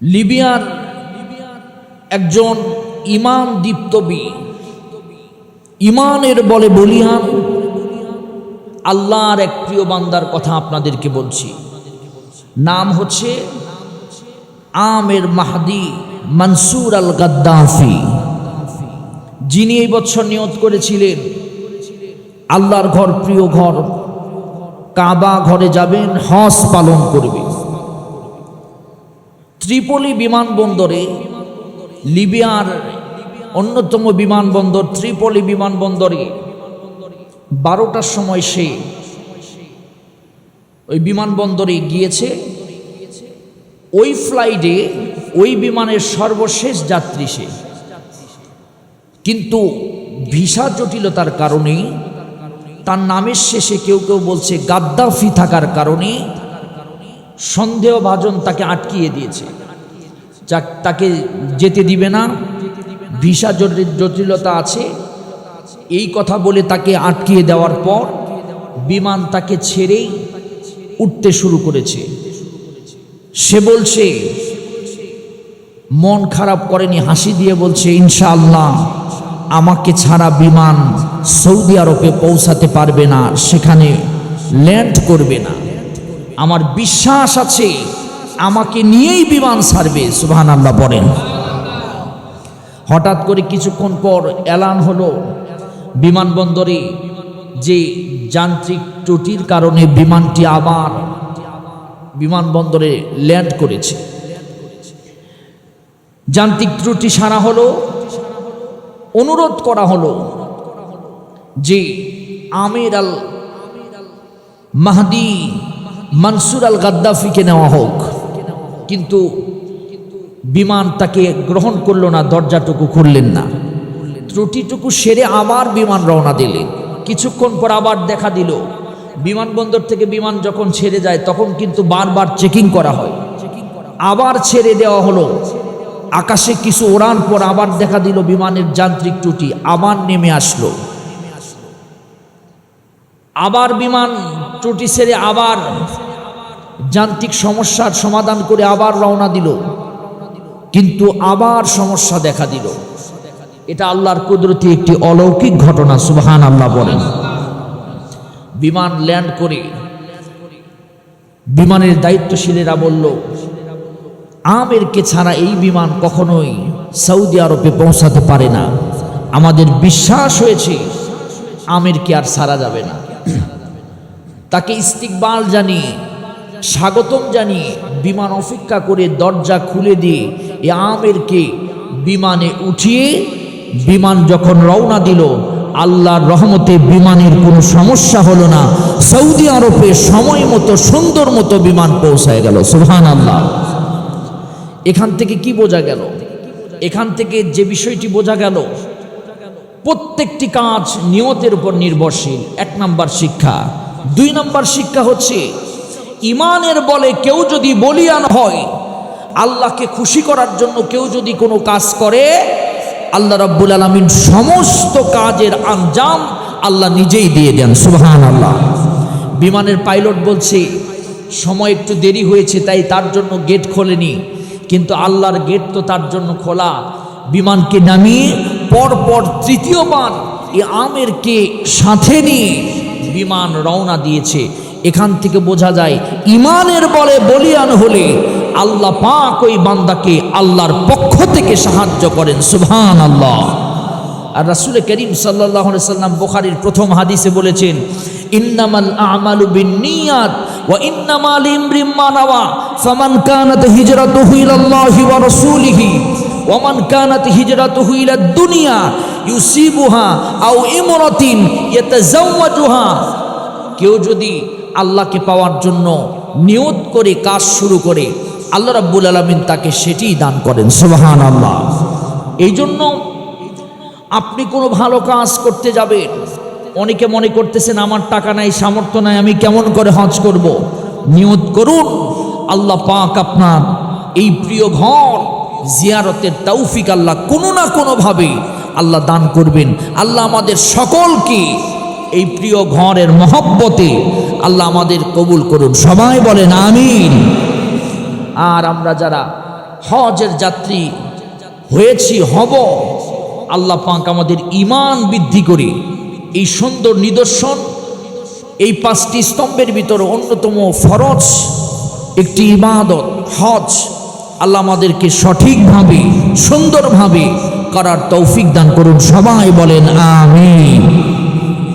লিবিয়ার একজন ইমান দীপ্তবী, ইমানের বলে বলিয়ান আল্লাহর এক প্রিয় বান্দার কথা আপনাদেরকে বলছি। নাম হচ্ছে আমের মাহদি মনসুর আল গাদ্দাফি, যিনি এই বছর নিয়ত করেছিলেন আল্লাহর ঘর, প্রিয় ঘর কাবা ঘরে যাবেন, হজ পালন করবেন। ত্রিপলি বিমানবন্দরে, লিবিয়ার অন্যতম বিমানবন্দর ত্রিপলি বিমানবন্দরে 12টার সময় সে ওই বিমানবন্দরে গিয়েছে। ওই ফ্লাইটে ওই বিমানের সর্বশেষ যাত্রী সে, কিন্তু ভিসা জটিলতার কারণে তার নামের শেষে কেউ কেউ বলছে গাদ্দাফি থাকার কারণে সন্দেহভাজন তাকে আটকিয়ে দিয়েছে, তাকে যেতে দিবে না, ভিসা জটিলতা আছে এই কথা বলে তাকে আটকিয়ে দেওয়ার পর বিমান তাকে ছেড়েই উঠতে শুরু করেছে। সে বলছে, মন খারাপ করেনি, হাসি দিয়ে বলছে, ইনশাআল্লাহ আমাকে ছাড়া বিমান সৌদি আরবে পৌঁছাতে পারবে না, সেখানে ল্যান্ড করবে না। আমার বিশ্বাস আছে আমাকে নিয়েই বিমান ছাড়বে। সুবহানাল্লাহ বলেন। হঠাৎ করে কিছুক্ষণ পর এলান হলো বিমানবন্দরে যে যান্ত্রিক ত্রুটির কারণে বিমানটি আবার বিমানবন্দরে ল্যান্ড করেছে। যান্ত্রিক ত্রুটি সারা হলো, অনুরোধ করা হলো যে আমির আল মাহদি মনসুর আল গাদ্দাফিকে নেওয়া হোক, কিন্তু বিমান তাকে গ্রহণ করলো না, দরজাটুকু খুললেন না। ত্রুটিটুকু সেরে আবার বিমান রওনা দিলেন। কিছুক্ষণ পর আবার দেখা দিল বিমানবন্দর থেকে বিমান যখন ছেড়ে যায় তখন কিন্তু বারবার চেকিং করা হয়। আবার ছেড়ে দেওয়া হলো, আকাশে কিছু ওড়ান পর আবার দেখা দিল বিমানের যান্ত্রিক ত্রুটি, আবার নেমে আসলো। আবার বিমান ত্রুটি ছেড়ে আবার যান্ত্রিক সমস্যার সমাধান করে আবার রওনা দিল, কিন্তু আবার সমস্যা দেখা দিল। এটা আল্লাহর কুদরতি একটি অলৌকিক ঘটনা। সুবহানাল্লাহ বলেন। বিমান ল্যান্ড করে বিমানের দায়িত্বশীলেরা বলল, আমেরকে ছাড়া এই বিমান কখনোই সৌদি আরবে পৌঁছাতে পারে না। আমাদের বিশ্বাস হয়েছে আমেরকে আর ছাড়া যাবে না। তাকে ইস্তিকবাল জানিয়ে, স্বাগতম জানিয়ে বিমান অপেক্ষা করে দরজা খুলে দিয়ে এ আমেরকে বিমানে উঠিয়ে বিমান যখন রওনা দিল, আল্লাহর রহমতে বিমানের কোনো সমস্যা হলো না। সৌদি আরবে সময় মতো সুন্দর মতো বিমান পৌঁছায় গেল। সুবহানাল্লাহ। এখান থেকে কি বোঝা গেল? এখান থেকে যে বিষয়টি বোঝা গেল, প্রত্যেকটি কাজ নিয়তের উপর নির্ভরশীল। 1 নাম্বার শিক্ষা। 2 নাম্বার শিক্ষা হচ্ছে, ইমানের বলে কেউ যদি বলিয়ান হয়, আল্লাহকে খুশি করার জন্য কেউ যদি কোনো কাজ করে, আল্লাহ রাব্বুল আলামিন সমস্ত কাজের আঞ্জাম আল্লাহ নিজেই দিয়ে দেন। সুবহানাল্লাহ। বিমানের পাইলট বলছে সময় একটু দেরি হয়েছে তাই তার জন্য গেট খোলেনি, কিন্তু আল্লাহর গেট তো তার জন্য খোলা। বিমানকে নামিয়ে পরপর তৃতীয়বার এ আমেরকে সাথে নিয়ে বিমান রওনা দিয়েছে। এখান থেকে বোঝা যায় ইমানের বলে বলিয়ান হলে আল্লাহ পাক ওই বান্দাকে আল্লাহর পক্ষ থেকে সাহায্য করেন। সুবহানাল্লাহ। আর রাসূল করিম সাল্লাল্লাহু আলাইহি সাল্লাম বুখারীর প্রথম হাদিসে বলেছেন, ইন্নামাল আমালু বিন্নিয়াত ওয়া ইন্নামা লিমরিম মা নাওয়া ফামান কানাত হিজরাতুহু ইলাল্লাহি ওয়া রাসূলিহি ওয়া মান কানাত হিজরাতুহু ইলাদ দুনিয়া ইউসিবুহা আও ইমরাতিন ইয়াতাযাওয়াজুহা। কেউ যদি আল্লাহকে পাওয়ার জন্য নিয়ত করে কাজ শুরু করে, আল্লাহ রাব্বুল আলামিন তাকে সেটিই দান করেন। সুবহানাল্লাহ। এই জন্য আপনি কোনো ভালো কাজ করতে যাবেন, অনেকে মনে করতেছেন আমার টাকা নাই, সামর্থ্য নাই, আমি কেমন করে হজ করব। নিয়ত করুন, আল্লাহ পাক আপনার এই প্রিয় ঘর জিয়ারতের তৌফিক আল্লাহ কোনো না কোনোভাবে আল্লাহ দান করবেন। আল্লাহ আমাদের সকলকে এই প্রিয় ঘরের মহব্বতে আল্লাহ আমাদের কবুল করুন। সবাই বলেন আমিন। আর আমরা যারা হজের যাত্রী হয়েছি, হব। আল্লাহ পাক আমাদের ঈমান বৃদ্ধি করে এই সুন্দর নিদর্শন, এই 5টি স্তম্ভের ভিতরে অন্যতম ফরজ একটি ইবাদত হজ, আল্লাহ আমাদেরকে সঠিকভাবে সুন্দরভাবে করার তৌফিক দান করুন। সবাই বলেন আমিন।